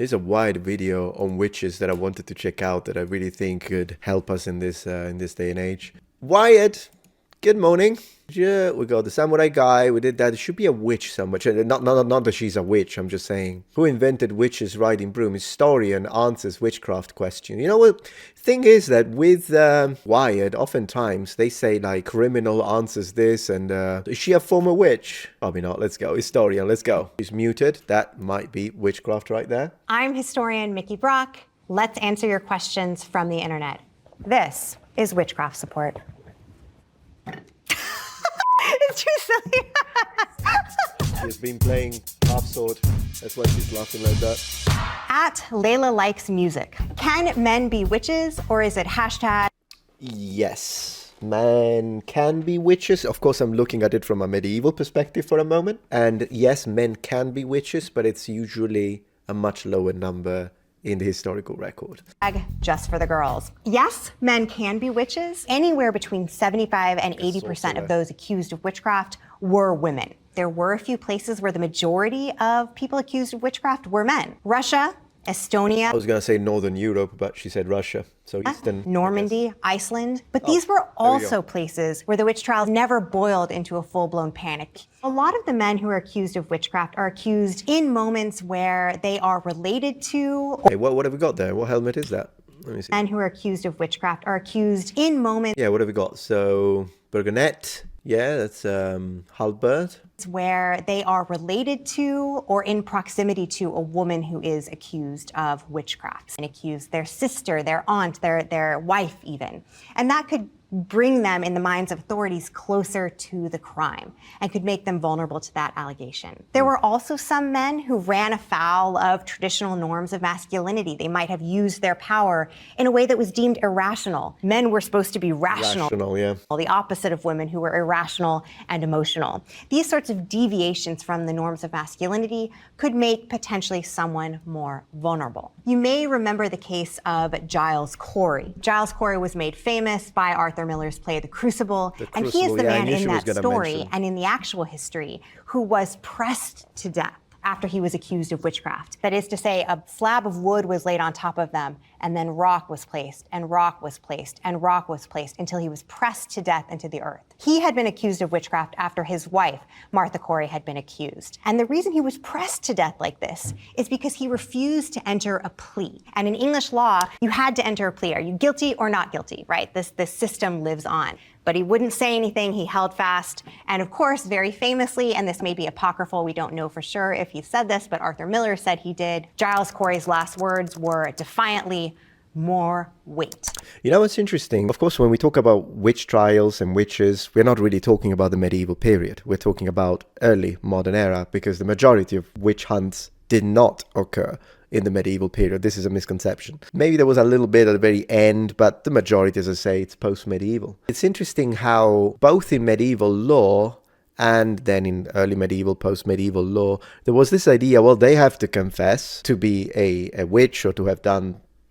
Here's a wide video on witches that I wanted to check out that I really think could help us in this day and age. Wyatt, good morning. Yeah, we got the samurai guy. We did that. There should be a witch somewhere. Not that she's a witch. I'm just saying. Who invented witches riding broom? Historian answers witchcraft question. You know what? Thing is that with Wyatt, oftentimes they say like criminal answers this and is she a former witch? Probably not. Let's go. Historian, let's go. She's muted. That might be witchcraft right there. I'm historian Mickey Brock. Let's answer your questions from the internet. This is witchcraft support. It's too silly. She's been playing half sword. That's why she's laughing like that. At Layla Likes Music. Can men be witches or is it hashtag? Yes. Men can be witches. Of course, I'm looking at it from a medieval perspective for a moment. And yes, men can be witches, but it's usually a much lower number in the historical record. Just for the girls. Yes, men can be witches. Anywhere between 75 and 80% of those accused of witchcraft were women. There were a few places where the majority of people accused of witchcraft were men. Russia, Estonia. I was going to say Northern Europe, but she said Russia. So Eastern. Normandy, Iceland. But these were also places where the witch trials never boiled into a full-blown panic. A lot of the men who are accused of witchcraft are accused in moments where they are related to... Hey, what have we got there? What helmet is that? Let me see. Men who are accused of witchcraft are accused in moments... Yeah, what have we got? So, Burgonet. Yeah, that's halberd. Where they are related to or in proximity to a woman who is accused of witchcraft and accused their sister, their aunt, their wife even. And that could bring them in the minds of authorities closer to the crime and could make them vulnerable to that allegation. There were also some men who ran afoul of traditional norms of masculinity. They might have used their power in a way that was deemed irrational. Men were supposed to be rational. Yeah. The opposite of women who were irrational and emotional. These sorts of deviations from the norms of masculinity could make potentially someone more vulnerable. You may remember the case of Giles Corey. Giles Corey was made famous by Arthur Miller's play The Crucible, and he is the man in that story and in the actual history who was pressed to death after he was accused of witchcraft. That is to say, a slab of wood was laid on top of them, and then rock was placed, and rock was placed, and rock was placed until he was pressed to death into the earth. He had been accused of witchcraft after his wife, Martha Corey, had been accused. And the reason he was pressed to death like this is because he refused to enter a plea. And in English law, you had to enter a plea. Are you guilty or not guilty, right? This system lives on. But he wouldn't say anything, he held fast. And of course, very famously, and this may be apocryphal, we don't know for sure if he said this, but Arthur Miller said he did, Giles Corey's last words were defiantly, more weight. You know what's interesting? Of course, when we talk about witch trials and witches, we're not really talking about the medieval period. We're talking about early modern era because the majority of witch hunts did not occur in the medieval period. This is a misconception. Maybe there was a little bit at the very end, but the majority, as I say, it's post-medieval. It's interesting how both in medieval law and then in early medieval, post-medieval law, there was this idea, well, they have to confess to be a witch or to have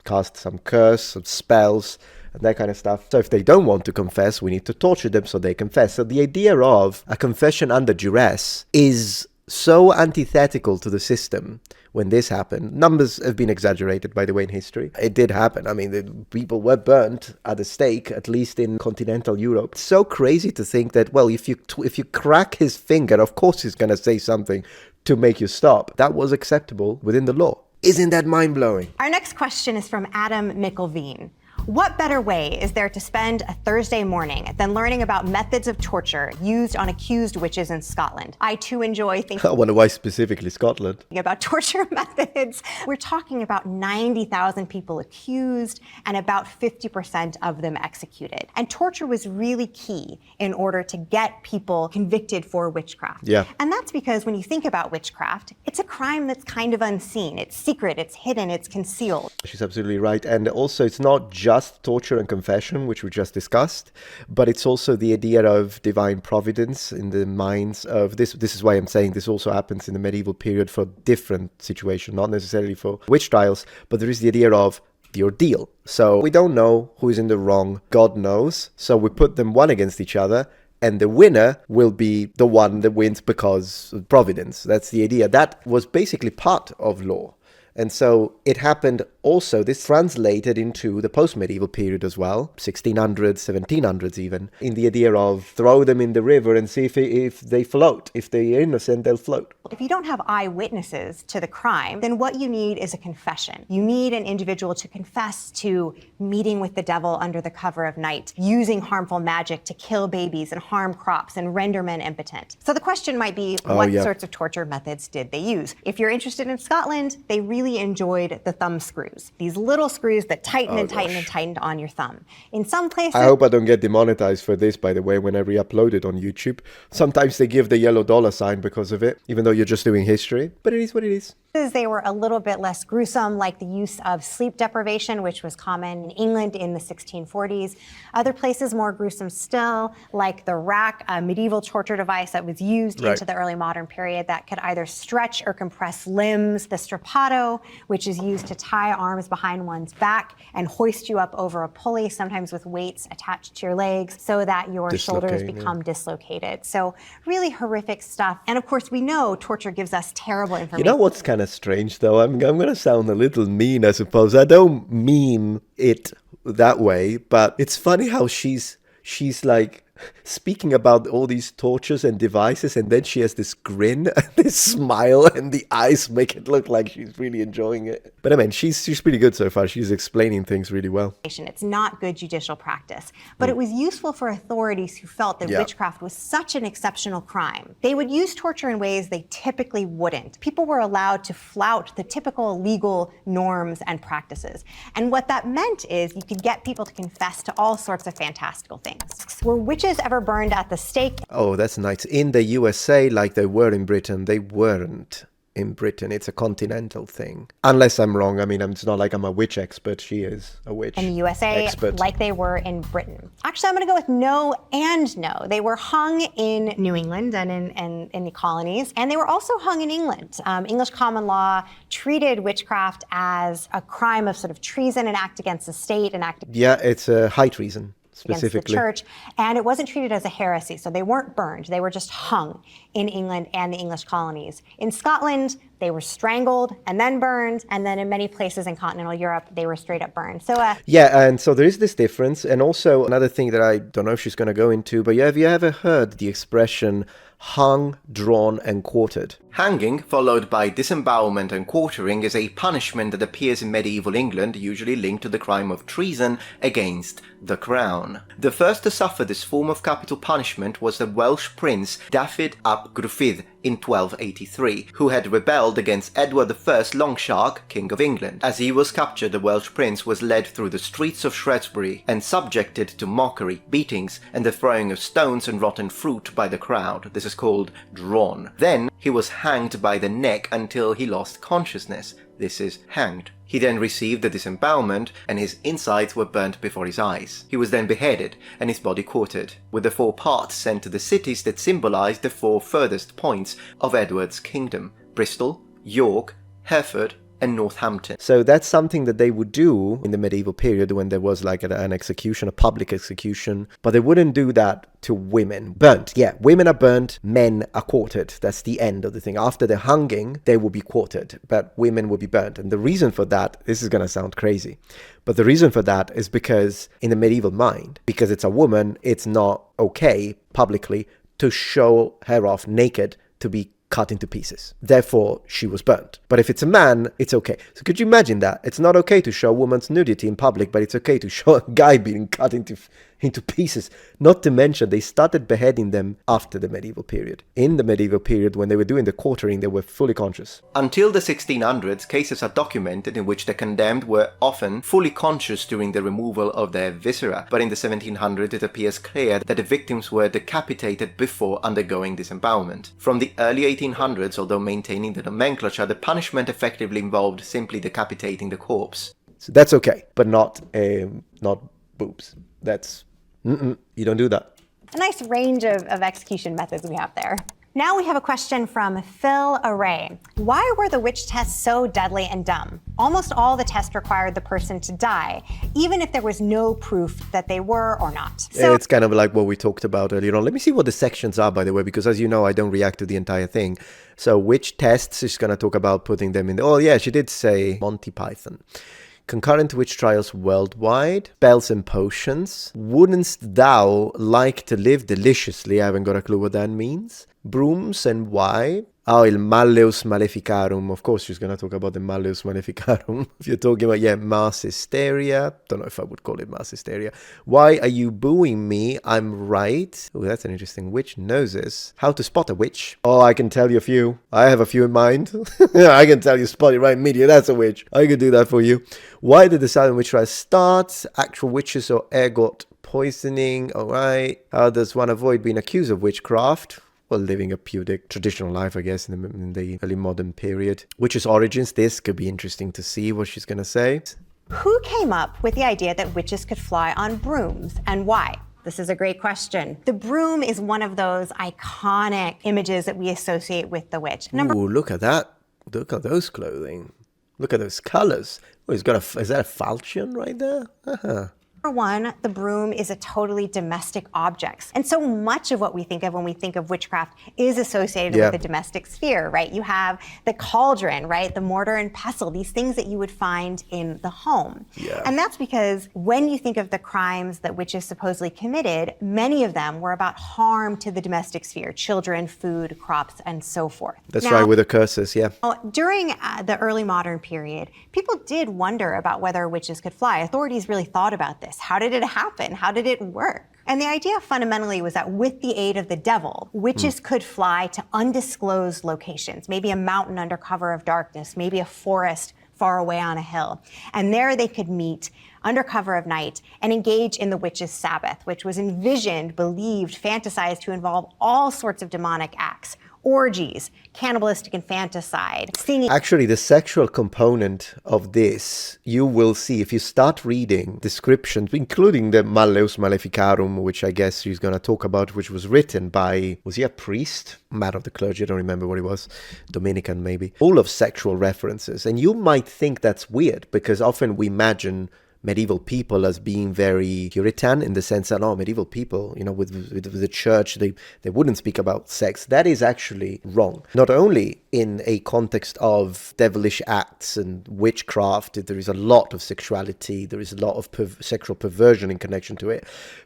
cast some curse, some spells, and that kind of stuff. So if they don't want to confess, we need to torture them so they confess. So the idea of a confession under duress is so antithetical to the system when this happened. Numbers have been exaggerated, by the way, in history. It did happen. I mean, the people were burnt at the stake, at least in continental Europe. It's so crazy to think that, well, if you crack his finger, of course he's going to say something to make you stop. That was acceptable within the law. Isn't that mind-blowing? Our next question is from Adam McIlveen. What better way is there to spend a Thursday morning than learning about methods of torture used on accused witches in Scotland? I too enjoy thinking I wonder why specifically Scotland. About torture methods. We're talking about 90,000 people accused and about 50% of them executed. And torture was really key in order to get people convicted for witchcraft. Yeah. And that's because when you think about witchcraft, it's a crime that's kind of unseen. It's secret, it's hidden, it's concealed. She's absolutely right. And also it's not just torture and confession, which we just discussed, but it's also the idea of divine providence in the minds of this. This is why I'm saying this also happens in the medieval period for different situations, not necessarily for witch trials, but there is the idea of the ordeal. So we don't know who is in the wrong. God knows. So we put them one against each other, and the winner will be the one that wins because of providence. That's the idea. That was basically part of law. And so it happened also, this translated into the post-medieval period as well, 1600s, 1700s even, in the idea of throw them in the river and see if they float. If they're innocent, they'll float. If you don't have eyewitnesses to the crime, then what you need is a confession. You need an individual to confess to meeting with the devil under the cover of night, using harmful magic to kill babies and harm crops and render men impotent. So the question might be, what sorts of torture methods did they use? If you're interested in Scotland, they really enjoyed the thumb screws. These little screws that tighten and tighten and tightened on your thumb. In some places... I hope I don't get demonetized for this, by the way, when I re-upload it on YouTube. Sometimes they give the yellow dollar sign because of it, even though you're just doing history. But it is what it is. They were a little bit less gruesome, like the use of sleep deprivation, which was common in England in the 1640s. Other places more gruesome still, like the rack, a medieval torture device that was used into the early modern period that could either stretch or compress limbs. The strappato, which is used to tie arms behind one's back and hoist you up over a pulley, sometimes with weights attached to your legs, so that your shoulders become dislocated. So really horrific stuff. And of course, we know torture gives us terrible information. You know what's kind of strange, though? I'm going to sound a little mean, I suppose. I don't mean it that way, but it's funny how she's like speaking about all these tortures and devices, and then she has this grin and this smile, and the eyes make it look like she's really enjoying it. But I mean, she's pretty good so far. She's explaining things really well. It's not good judicial practice, but it was useful for authorities who felt that witchcraft was such an exceptional crime. They would use torture in ways they typically wouldn't. People were allowed to flout the typical legal norms and practices. And what that meant is you could get people to confess to all sorts of fantastical things. Were witches ever burned at the stake? Oh, that's nice. In the USA, like they were in Britain, they weren't in Britain. It's a continental thing. Unless I'm wrong. I mean, it's not like I'm a witch expert. She is a witch in the USA, expert. Like they were in Britain. Actually, I'm going to go with no and no. They were hung in New England and in the colonies, and they were also hung in England. English common law treated witchcraft as a crime of sort of treason, an act against the state, an act... Yeah, it's a high treason. Specifically. Against the church, and it wasn't treated as a heresy, so they weren't burned. They were just hung in England and the English colonies. In Scotland, they were strangled and then burned, and then in many places in continental Europe, they were straight up burned. So yeah, and so there is this difference, and also another thing that I don't know if she's going to go into, but have you ever heard the expression hung, drawn, and quartered? Hanging, followed by disembowelment and quartering, is a punishment that appears in medieval England, usually linked to the crime of treason against the crown. The first to suffer this form of capital punishment was the Welsh prince Dafydd ap Gruffudd in 1283, who had rebelled against Edward I Longshark, King of England. As he was captured, the Welsh prince was led through the streets of Shrewsbury and subjected to mockery, beatings, and the throwing of stones and rotten fruit by the crowd. This is called drawn. Then he was hanged by the neck until he lost consciousness. This is hanged. He then received the disembowelment, and his insides were burnt before his eyes. He was then beheaded, and his body quartered, with the 4 parts sent to the cities that symbolized the 4 furthest points of Edward's kingdom: Bristol, York, Hereford, and Northampton. So that's something that they would do in the medieval period when there was like an execution, a public execution, but they wouldn't do that to women. Burnt, yeah, women are burnt, men are quartered. That's the end of the thing. After the hanging, they will be quartered, but women will be burnt. And the reason for that, this is going to sound crazy, but the reason for that is because in the medieval mind, because it's a woman, it's not okay publicly to show her off naked to be cut into pieces. Therefore, she was burnt. But if it's a man, it's okay. So could you imagine that? It's not okay to show a woman's nudity in public, but it's okay to show a guy being cut into pieces. Not to mention, they started beheading them after the medieval period. In the medieval period, when they were doing the quartering, they were fully conscious. Until the 1600s, cases are documented in which the condemned were often fully conscious during the removal of their viscera. But in the 1700s, it appears clear that the victims were decapitated before undergoing disembowelment. From the early 1800s, although maintaining the nomenclature, the punishment effectively involved simply decapitating the corpse. So that's okay, but not boobs. That's... you don't do that. A nice range of execution methods we have there. Now we have a question from Phil Array. Why were the witch tests so deadly and dumb? Almost all the tests required the person to die, even if there was no proof that they were or not. So it's kind of like what we talked about earlier on. Let me see what the sections are, by the way, because as you know, I don't react to the entire thing. So witch tests, she's going to talk about putting them in the... Oh, yeah, she did say Monty Python. Concurrent witch trials worldwide, spells and potions. Wouldn't thou like to live deliciously? I haven't got a clue what that means. Brooms and why? Oh, il Malleus Maleficarum. Of course, she's going to talk about the Malleus Maleficarum. If you're talking about, yeah, mass hysteria. Don't know if I would call it mass hysteria. Why are you booing me? I'm right. Oh, that's an interesting. Witch noses. How to spot a witch. Oh, I can tell you a few. I have a few in mind. I can tell you, spot it right immediately. That's a witch. I can do that for you. Why did the Salem witch trial start? Actual witches or ergot poisoning. All right. How does one avoid being accused of witchcraft? Well, living a pudic traditional life, I guess, in the early modern period. Witches' origins, this could be interesting to see what she's going to say. who came up with the idea that witches could fly on brooms and why? This is a great question. The broom is one of those iconic images that we associate with the witch. Ooh, look at that. Look at those clothing. Look at those colors. Oh, is that a falchion right there? Number one, the broom is a totally domestic object. And so much of what we think of when we think of witchcraft is associated with the domestic sphere, right? You have the cauldron, right? The mortar and pestle, these things that you would find in the home. Yeah. And that's because when you think of the crimes that witches supposedly committed, many of them were about harm to the domestic sphere, children, food, crops, and so forth. That's right, with the curses, yeah. During the early modern period, people did wonder about whether witches could fly. Authorities really thought about this. How did it happen? How did it work? And the idea fundamentally was that with the aid of the devil, witches could fly to undisclosed locations, maybe a mountain under cover of darkness, maybe a forest far away on a hill. And there they could meet under cover of night and engage in the witch's Sabbath, which was envisioned, believed, fantasized to involve all sorts of demonic acts. Orgies, cannibalistic infanticide, singing. Actually, the sexual component of this, you will see if you start reading descriptions, including the Malleus Maleficarum, which I guess she's going to talk about, which was written by, was he a priest? Man of the clergy, I don't remember what he was. Dominican, maybe. Full of sexual references. And you might think that's weird, because often we imagine medieval people as being very Puritan in the sense that, medieval people, with the church, they wouldn't speak about sex. That is actually wrong. Not only in a context of devilish acts and witchcraft, there is a lot of sexuality, there is a lot of sexual perversion in connection to it.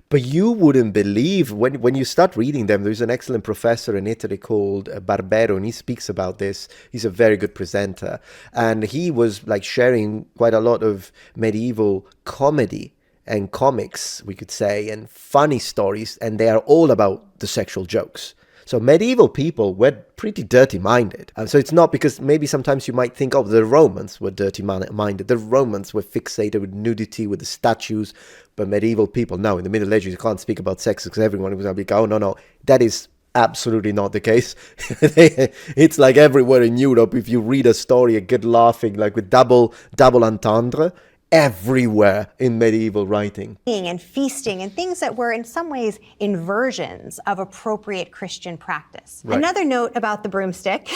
But you wouldn't believe, when you start reading them, there's an excellent professor in Italy called Barbero, and he speaks about this. He's a very good presenter. And he was sharing quite a lot of medieval comedy and comics, we could say, and funny stories, and they are all about the sexual jokes. So medieval people were pretty dirty-minded. So it's not because maybe sometimes you might think, the Romans were dirty-minded. The Romans were fixated with nudity, with the statues. But medieval people, now in the Middle Ages, you can't speak about sex because everyone was like, no, that is absolutely not the case. It's like everywhere in Europe, if you read a story, a good laughing, like with double entendre, everywhere in medieval writing. And feasting and things that were in some ways inversions of appropriate Christian practice. Right. Another note about the broomstick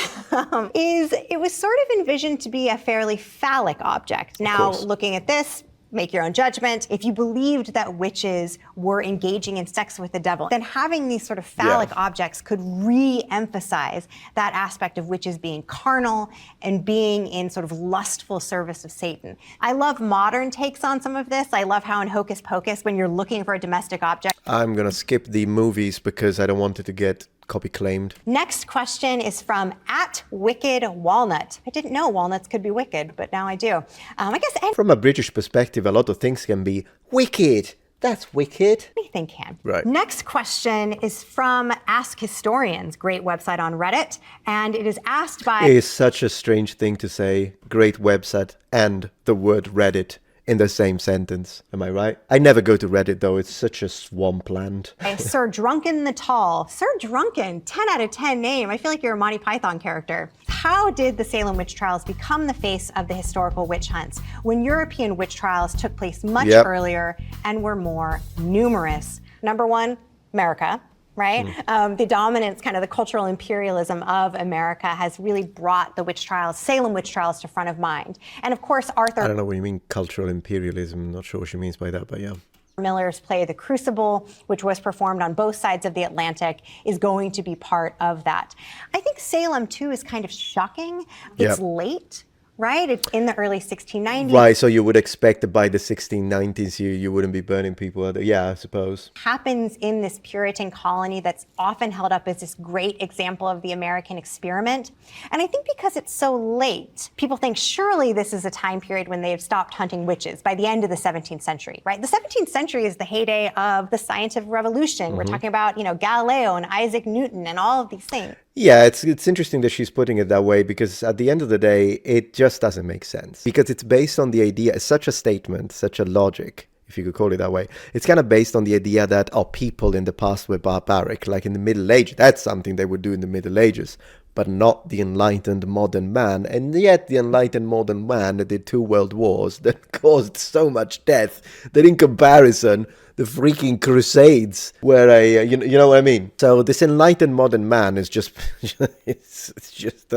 is it was sort of envisioned to be a fairly phallic object. Now, looking at this, make your own judgment. If you believed that witches were engaging in sex with the devil, then having these sort of phallic objects could re-emphasize that aspect of witches being carnal and being in sort of lustful service of Satan. I love modern takes on some of this. I love how in Hocus Pocus, when you're looking for a domestic object. I'm going to skip the movies because I don't want it to get copy claimed. Next question is from @WickedWalnut. I didn't know walnuts could be wicked, but now I do. From a British perspective, a lot of things can be wicked. That's wicked. Anything can. Right. Next question is from Ask Historians, great website on Reddit, and it is asked by... It is such a strange thing to say, great website and the word Reddit in the same sentence. Am I right? I never go to Reddit, though. It's such a swampland. Sir Drunken the Tall. Sir Drunken, 10 out of 10 name. I feel like you're a Monty Python character. How did the Salem witch trials become the face of the historical witch hunts when European witch trials took place much earlier and were more numerous? Number one, America. right? The dominance, kind of the cultural imperialism of America has really brought the witch trials, Salem witch trials, to front of mind. And of course, Arthur... I don't know what you mean, cultural imperialism. I'm not sure what she means by that, but yeah. Miller's play, The Crucible, which was performed on both sides of the Atlantic, is going to be part of that. I think Salem, too, is kind of shocking. It's late. Right? It's in the early 1690s. Right, so you would expect that by the 1690s you wouldn't be burning people. Yeah, I suppose. Happens in this Puritan colony that's often held up as this great example of the American experiment. And I think because it's so late, people think surely this is a time period when they have stopped hunting witches by the end of the 17th century, right? The 17th century is the heyday of the scientific revolution. We're talking about, Galileo and Isaac Newton and all of these things. Yeah, it's interesting that she's putting it that way, because at the end of the day, it just doesn't make sense. Because it's based on the idea, such a statement, such a logic, if you could call it that way. It's kind of based on the idea that, people in the past were barbaric, like in the Middle Ages. That's something they would do in the Middle Ages, but not the enlightened modern man. And yet the enlightened modern man did 2 world wars that caused so much death that in comparison, the freaking Crusades were you know what I mean? So this enlightened modern man is just, it's just,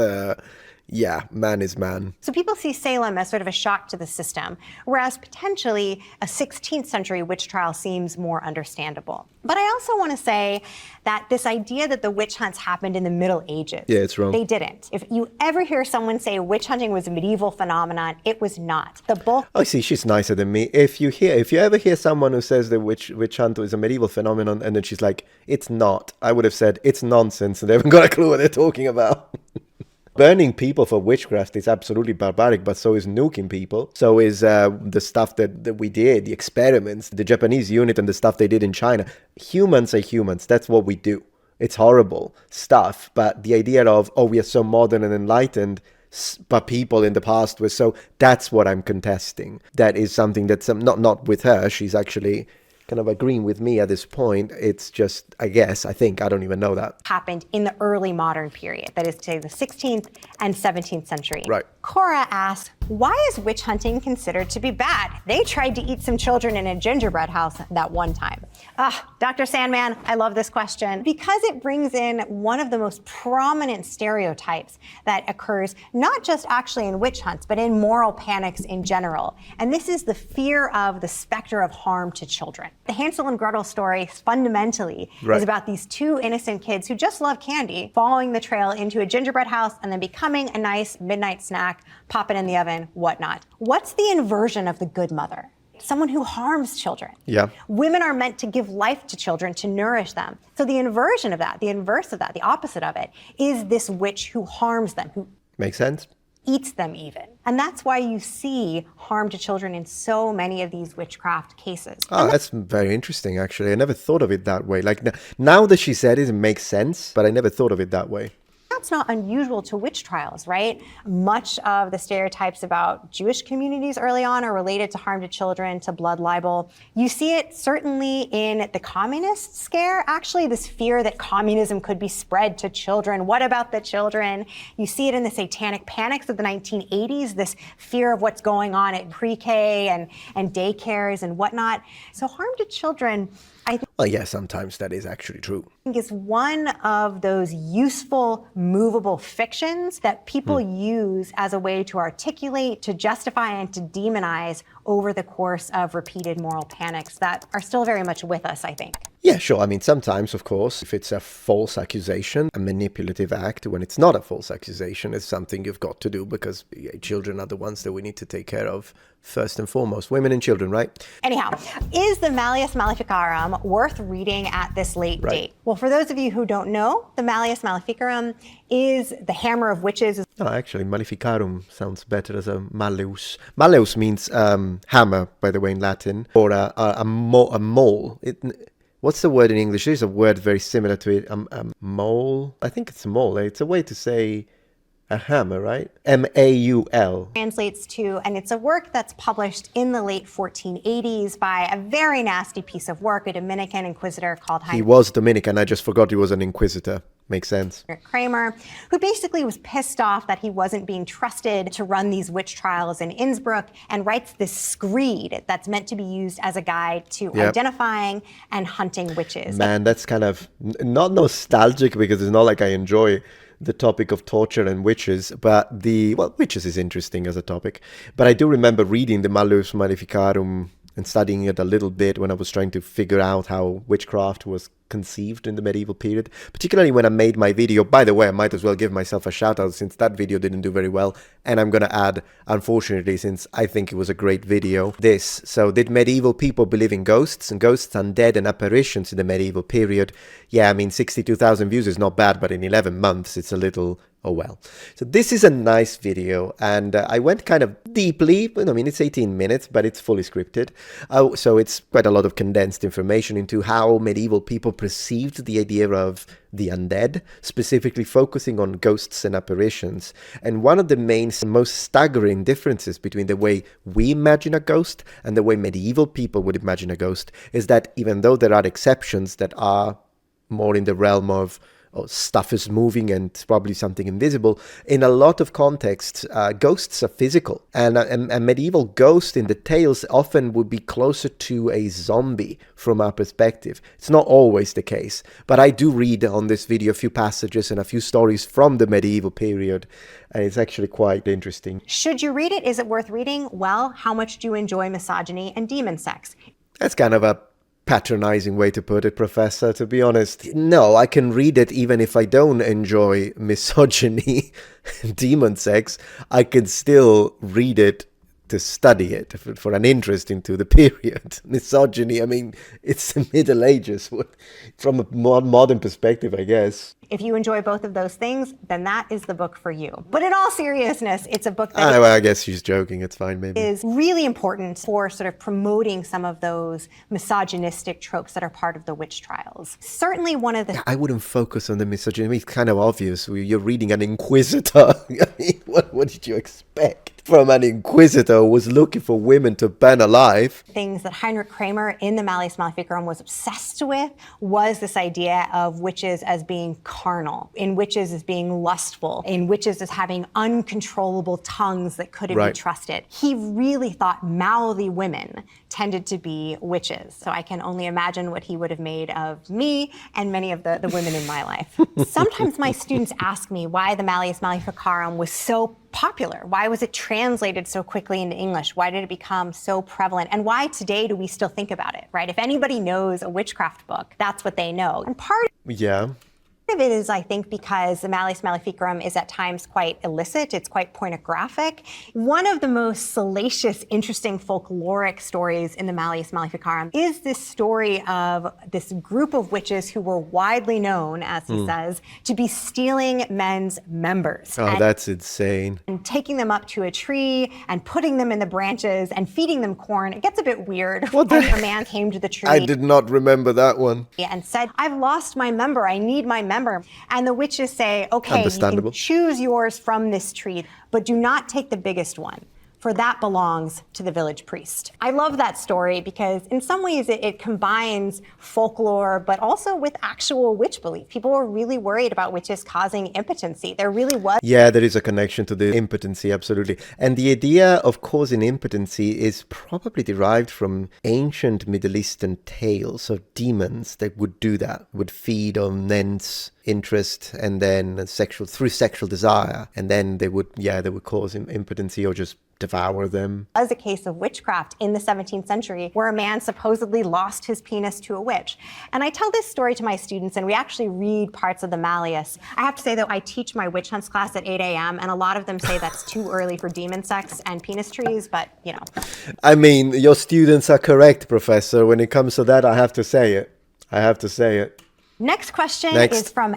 man is man. So people see Salem as sort of a shock to the system, whereas potentially a 16th century witch trial seems more understandable. But I also want to say that this idea that the witch hunts happened in the Middle Ages, it's wrong. They didn't. If you ever hear someone say witch hunting was a medieval phenomenon, it was not. The bulk... Oh, see, she's nicer than me. If you ever hear someone who says the witch hunt is a medieval phenomenon, and then she's like, it's not, I would have said, it's nonsense, and they haven't got a clue what they're talking about. Burning people for witchcraft is absolutely barbaric, but so is nuking people. So is the stuff that we did, the experiments, the Japanese unit and the stuff they did in China. Humans are humans. That's what we do. It's horrible stuff. But the idea of, we are so modern and enlightened, but people in the past were so... That's what I'm contesting. That is something that's not with her. She's actually... kind of agreeing with me at this point. It's just, I don't even know that. Happened in the early modern period, that is to say the 16th and 17th century. Right. Cora asks, why is witch hunting considered to be bad? They tried to eat some children in a gingerbread house that one time. Dr. Sandman, I love this question because it brings in one of the most prominent stereotypes that occurs not just actually in witch hunts, but in moral panics in general. And this is the fear of the specter of harm to children. The Hansel and Gretel story fundamentally is about these 2 innocent kids who just love candy, following the trail into a gingerbread house and then becoming a nice midnight snack, pop it in the oven, whatnot. What's the inversion of the good mother? Someone who harms children. Yeah. Women are meant to give life to children, to nourish them. So the inversion of that, the inverse of that, the opposite of it, is this witch who harms them, who... Makes sense. Eats them even. And that's why you see harm to children in so many of these witchcraft cases. Oh, that's very interesting, actually. I never thought of it that way. Like, now that she said it, it makes sense, but I never thought of it that way. That's not unusual to witch trials, right? Much of the stereotypes about Jewish communities early on are related to harm to children, to blood libel. You see it certainly in the communist scare, actually, this fear that communism could be spread to children. What about the children? You see it in the satanic panics of the 1980s, this fear of what's going on at pre-K and daycares and whatnot. So harm to children, I think... Well, yeah, sometimes that is actually true. Is one of those useful, movable fictions that people use as a way to articulate, to justify, and to demonize over the course of repeated moral panics that are still very much with us, I think. Yeah, sure. I mean, sometimes, of course, if it's a false accusation, a manipulative act, when it's not a false accusation, it's something you've got to do because children are the ones that we need to take care of first and foremost. Women and children, right? Anyhow, is the Malleus Maleficarum worth reading at this late date? Well, for those of you who don't know, the Malleus Maleficarum is the hammer of witches. Oh, actually, Maleficarum sounds better as a Malleus. Malleus means hammer, by the way, in Latin, or a mole. What's the word in English? There's a word very similar to it. Mole? I think it's a mole. It's a way to say a hammer, right? M-A-U-L. Translates to, and it's a work that's published in the late 1480s by a very nasty piece of work, a Dominican inquisitor called He was Dominican. I just forgot he was an inquisitor. Makes sense. Kramer, who basically was pissed off that he wasn't being trusted to run these witch trials in Innsbruck, and writes this screed that's meant to be used as a guide to identifying and hunting witches. Man, that's kind of not nostalgic, because it's not like I enjoy the topic of torture and witches, but witches is interesting as a topic. But I do remember reading the Malleus Maleficarum and studying it a little bit when I was trying to figure out how witchcraft was conceived in the medieval period, particularly when I made my video. By the way, I might as well give myself a shout out, since that video didn't do very well, and I'm going to add, unfortunately, since I think it was a great video, this. So, did medieval people believe in ghosts and ghosts, undead and apparitions in the medieval period? Yeah, I mean, 62,000 views is not bad, but in 11 months it's a little, oh well. So this is a nice video, and I went kind of deeply. I mean, it's 18 minutes, but it's fully scripted. So it's quite a lot of condensed information into how medieval people perceived the idea of the undead, specifically focusing on ghosts and apparitions. And one of the main, most staggering differences between the way we imagine a ghost and the way medieval people would imagine a ghost is that even though there are exceptions that are more in the realm of stuff is moving and it's probably something invisible, in a lot of contexts, ghosts are physical. And a medieval ghost in the tales often would be closer to a zombie from our perspective. It's not always the case, but I do read on this video a few passages and a few stories from the medieval period, and it's actually quite interesting. Should you read it? Is it worth reading? Well, how much do you enjoy misogyny and demon sex? That's kind of a patronizing way to put it, Professor, to be honest. No, I can read it even if I don't enjoy misogyny and demon sex. I can still read it to study it for an interest into the period. Misogyny, I mean, it's the Middle Ages from a more modern perspective, I guess. If you enjoy both of those things, then that is the book for you. But in all seriousness, it's a book that well, I guess she's joking. It's fine, maybe. Is really important for sort of promoting some of those misogynistic tropes that are part of the witch trials. Certainly one of the... I wouldn't focus on the misogyny. I mean, it's kind of obvious. You're reading an inquisitor. I mean, what did you expect from an inquisitor who was looking for women to burn alive? Things that Heinrich Kramer in the Malleus Maleficarum was obsessed with was this idea of witches as being carnal, in witches as being lustful, in witches as having uncontrollable tongues that couldn't be trusted. He really thought mouthy women tended to be witches. So I can only imagine what he would have made of me and many of the women in my life. Sometimes my students ask me why the Malleus Maleficarum was so popular. Why was it translated so quickly into English? Why did it become so prevalent? And why today do we still think about it, right? If anybody knows a witchcraft book, that's what they know. And part of it is, I think, because the Malleus Maleficarum is at times quite illicit. It's quite pornographic. One of the most salacious, interesting folkloric stories in the Malleus Maleficarum is this story of this group of witches who were widely known, as he says, to be stealing men's members. Oh, that's insane. And taking them up to a tree and putting them in the branches and feeding them corn. It gets a bit weird. And a man came to the tree. I did not remember that one. And said, I've lost my member. I need my member. And the witches say, okay, you can choose yours from this tree, but do not take the biggest one, for that belongs to the village priest. I love that story because in some ways it combines folklore, but also with actual witch belief. People were really worried about witches causing impotency. There really was. Yeah, there is a connection to the impotency, absolutely. And the idea of causing impotency is probably derived from ancient Middle Eastern tales of demons that would do that, would feed on men's interest and then through sexual desire, and then they would cause impotency or just devour them. As a case of witchcraft in the 17th century where a man supposedly lost his penis to a witch. And I tell this story to my students and we actually read parts of the Malleus. I have to say though, I teach my witch hunts class at 8 a.m. and a lot of them say that's too early for demon sex and penis trees, but you know. I mean, your students are correct, Professor. When it comes to that, I have to say it. Next question is from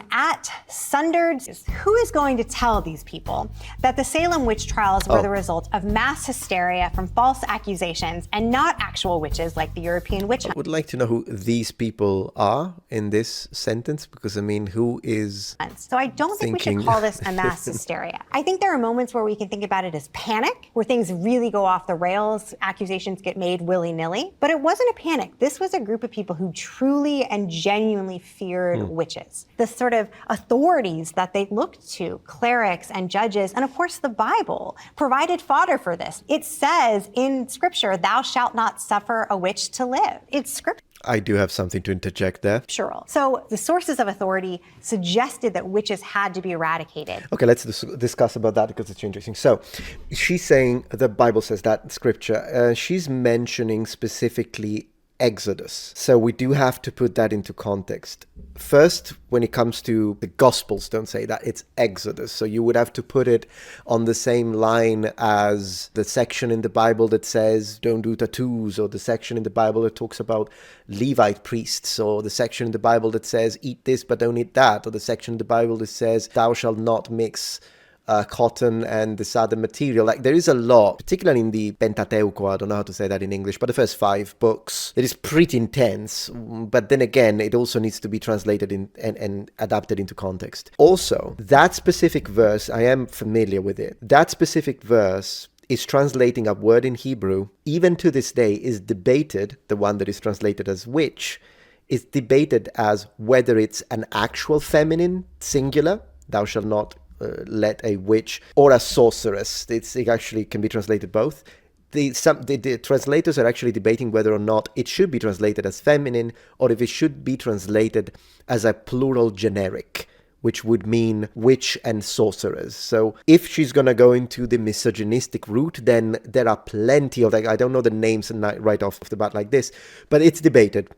@Sundered. Who is going to tell these people that the Salem witch trials were the result of mass hysteria from false accusations and not actual witches like the European witch hunt? I would like to know who these people are in this sentence, because I mean, who is So I don't think we should call this a mass hysteria. I think there are moments where we can think about it as panic, where things really go off the rails, accusations get made willy-nilly, but it wasn't a panic. This was a group of people who truly and genuinely feared God-feared witches. The sort of authorities that they looked to, clerics and judges, and of course the Bible, provided fodder for this. It says in Scripture, thou shalt not suffer a witch to live. It's Scripture. I do have something to interject there. Sure. So the sources of authority suggested that witches had to be eradicated. Okay, let's discuss about that because it's interesting. So she's saying the Bible says that in Scripture. She's mentioning specifically Exodus. So we do have to put that into context. First, when it comes to the Gospels, don't say that, it's Exodus. So you would have to put it on the same line as the section in the Bible that says don't do tattoos, or the section in the Bible that talks about Levite priests, or the section in the Bible that says eat this but don't eat that, or the section in the Bible that says thou shalt not mix cotton and this other material. Like, there is a lot, particularly in the Pentateuch, I don't know how to say that in English, but the first 5 books, it is pretty intense. But then again, it also needs to be translated in and adapted into context. Also, that specific verse, I am familiar with it. That specific verse is translating a word in Hebrew, even to this day, is debated, the one that is translated as witch, is debated as whether it's an actual feminine singular, thou shalt not let a witch, or a sorceress. It actually can be translated both. The translators are actually debating whether or not it should be translated as feminine, or if it should be translated as a plural generic, which would mean witch and sorcerers. So if she's going to go into the misogynistic route, then there are plenty of, like, I don't know the names right off the bat like this, but it's debated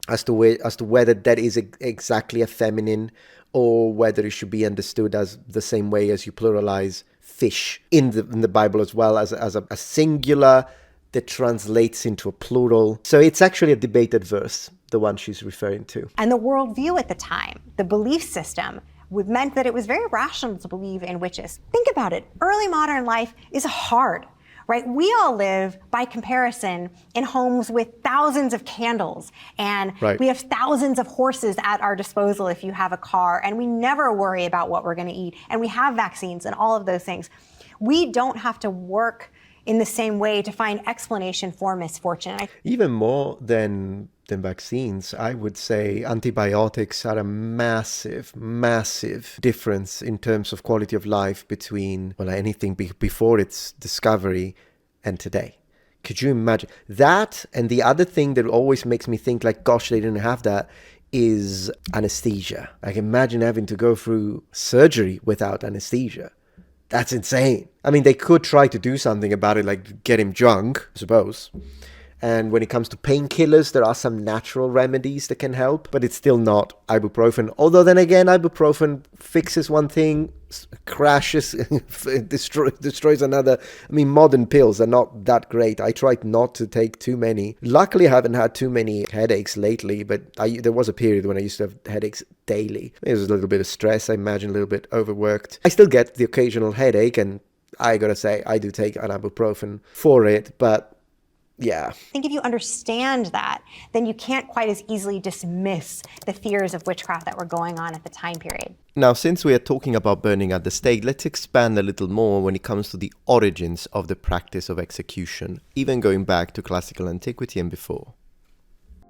as to whether that is exactly a feminine, or whether it should be understood as the same way as you pluralize fish in the Bible, as well as a singular that translates into a plural. So it's actually a debated verse, the one she's referring to. And the worldview at the time, the belief system, meant that it was very rational to believe in witches. Think about it. Early modern life is hard. Right? We all live, by comparison, in homes with thousands of candles, and we have thousands of horses at our disposal if you have a car, and we never worry about what we're going to eat, and we have vaccines and all of those things. We don't have to work in the same way to find explanation for misfortune. Even more than vaccines, I would say antibiotics are a massive difference in terms of quality of life between, well, anything before its discovery and today. Could you imagine that? And the other thing that always makes me think, like, gosh, they didn't have that, is anesthesia. I can imagine having to go through surgery without anesthesia. That's insane. I mean, they could try to do something about it, like get him drunk, I suppose. And when it comes to painkillers, there are some natural remedies that can help, but it's still not ibuprofen. Although then again, ibuprofen fixes one thing, crashes, destroys another. I mean, modern pills are not that great. I tried not to take too many. Luckily, I haven't had too many headaches lately, but there was a period when I used to have headaches daily. It was a little bit of stress, I imagine, a little bit overworked. I still get the occasional headache, and I gotta say, I do take an ibuprofen for it, but yeah. I think if you understand that, then you can't quite as easily dismiss the fears of witchcraft that were going on at the time period. Now, since we are talking about burning at the stake, let's expand a little more when it comes to the origins of the practice of execution, even going back to classical antiquity and before.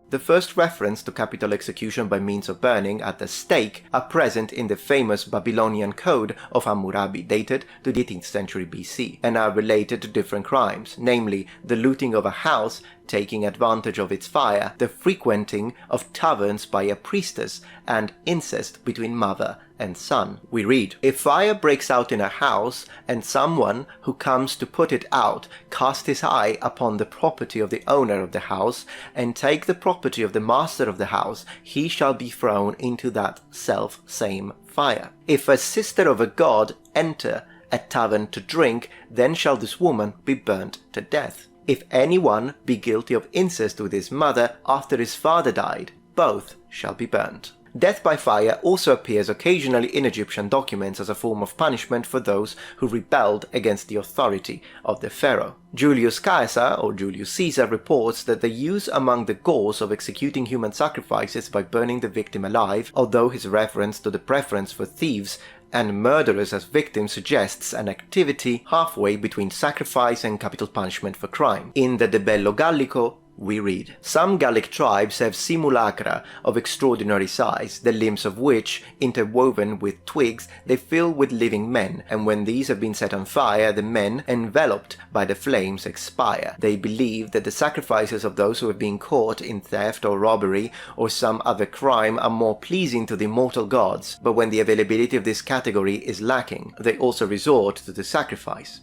The first reference to capital execution by means of burning at the stake are present in the famous Babylonian Code of Hammurabi, dated to the 18th century BC, and are related to different crimes, namely the looting of a house, taking advantage of its fire, the frequenting of taverns by a priestess, and incest between mother and son. We read, "If fire breaks out in a house, and someone who comes to put it out cast his eye upon the property of the owner of the house, and take the property of the master of the house, he shall be thrown into that self-same fire. If a sister of a god enter a tavern to drink, then shall this woman be burnt to death. If anyone be guilty of incest with his mother after his father died, both shall be burnt." Death by fire also appears occasionally in Egyptian documents as a form of punishment for those who rebelled against the authority of the pharaoh. Julius Caesar, or Julius Caesar, reports that the use among the Gauls of executing human sacrifices by burning the victim alive, although his reference to the preference for thieves and murderers as victims suggests an activity halfway between sacrifice and capital punishment for crime. In the De Bello Gallico, we read, "Some Gallic tribes have simulacra of extraordinary size, the limbs of which, interwoven with twigs, they fill with living men, and when these have been set on fire, the men, enveloped by the flames, expire. They believe that the sacrifices of those who have been caught in theft or robbery or some other crime are more pleasing to the immortal gods, but when the availability of this category is lacking, they also resort to the sacrifice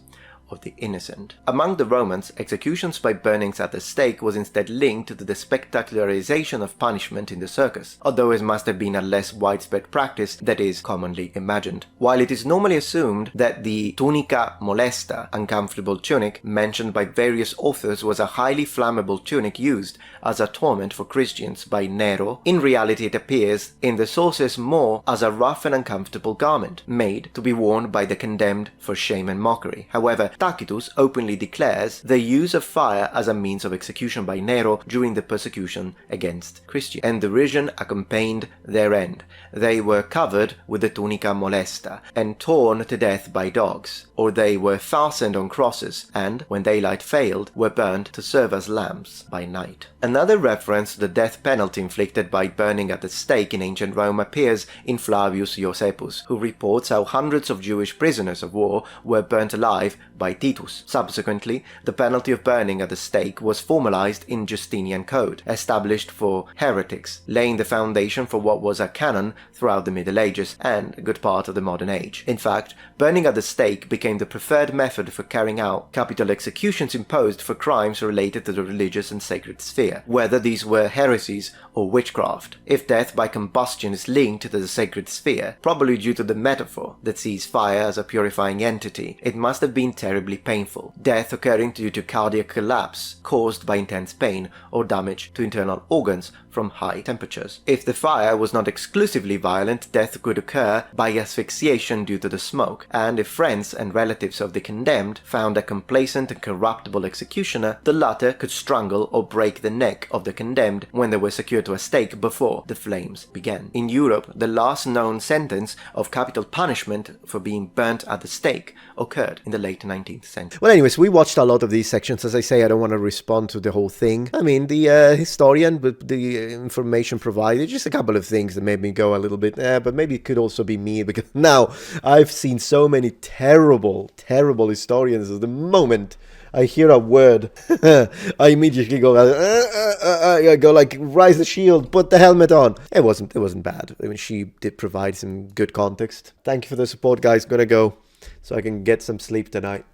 of the innocent." Among the Romans, executions by burnings at the stake was instead linked to the spectacularization of punishment in the circus, although it must have been a less widespread practice that is commonly imagined. While it is normally assumed that the tunica molesta, uncomfortable tunic, mentioned by various authors was a highly flammable tunic used as a torment for Christians by Nero, in reality it appears in the sources more as a rough and uncomfortable garment, made to be worn by the condemned for shame and mockery. However, Tacitus openly declares the use of fire as a means of execution by Nero during the persecution against Christians, and derision accompanied their end. They were covered with the tunica molesta and torn to death by dogs, or they were fastened on crosses and, when daylight failed, were burned to serve as lamps by night. Another reference to the death penalty inflicted by burning at the stake in ancient Rome appears in Flavius Josephus, who reports how hundreds of Jewish prisoners of war were burnt alive by Titus. Subsequently, the penalty of burning at the stake was formalized in Justinian Code, established for heretics, laying the foundation for what was a canon throughout the Middle Ages and a good part of the modern age. In fact, burning at the stake became the preferred method for carrying out capital executions imposed for crimes related to the religious and sacred sphere, whether these were heresies or witchcraft. If death by combustion is linked to the sacred sphere, probably due to the metaphor that sees fire as a purifying entity, it must have been terribly painful, death occurring due to cardiac collapse caused by intense pain or damage to internal organs from high temperatures. If the fire was not exclusively violent, death could occur by asphyxiation due to the smoke, and if friends and relatives of the condemned found a complacent and corruptible executioner, the latter could strangle or break the neck of the condemned when they were secured to a stake before the flames began. In Europe, the last known sentence of capital punishment for being burnt at the stake occurred in the late 19th century. Well, anyways, we watched a lot of these sections. As I say, I don't want to respond to the whole thing. I mean, the historian, but the information provided, just a couple of things that made me go a little bit, but maybe it could also be me, because now I've seen so many terrible historians at the moment I hear a word, I immediately go, I go like, rise the shield, put the helmet on. It wasn't bad. I mean, she did provide some good context. Thank you for the support, guys. Gonna go so I can get some sleep tonight.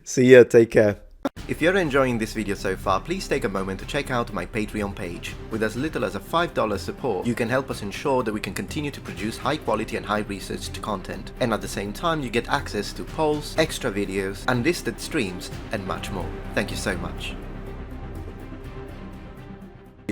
See ya, take care. If you're enjoying this video so far, please take a moment to check out my Patreon page. With as little as a $5 support, you can help us ensure that we can continue to produce high quality and high researched content. And at the same time, you get access to polls, extra videos, unlisted streams, and much more. Thank you so much.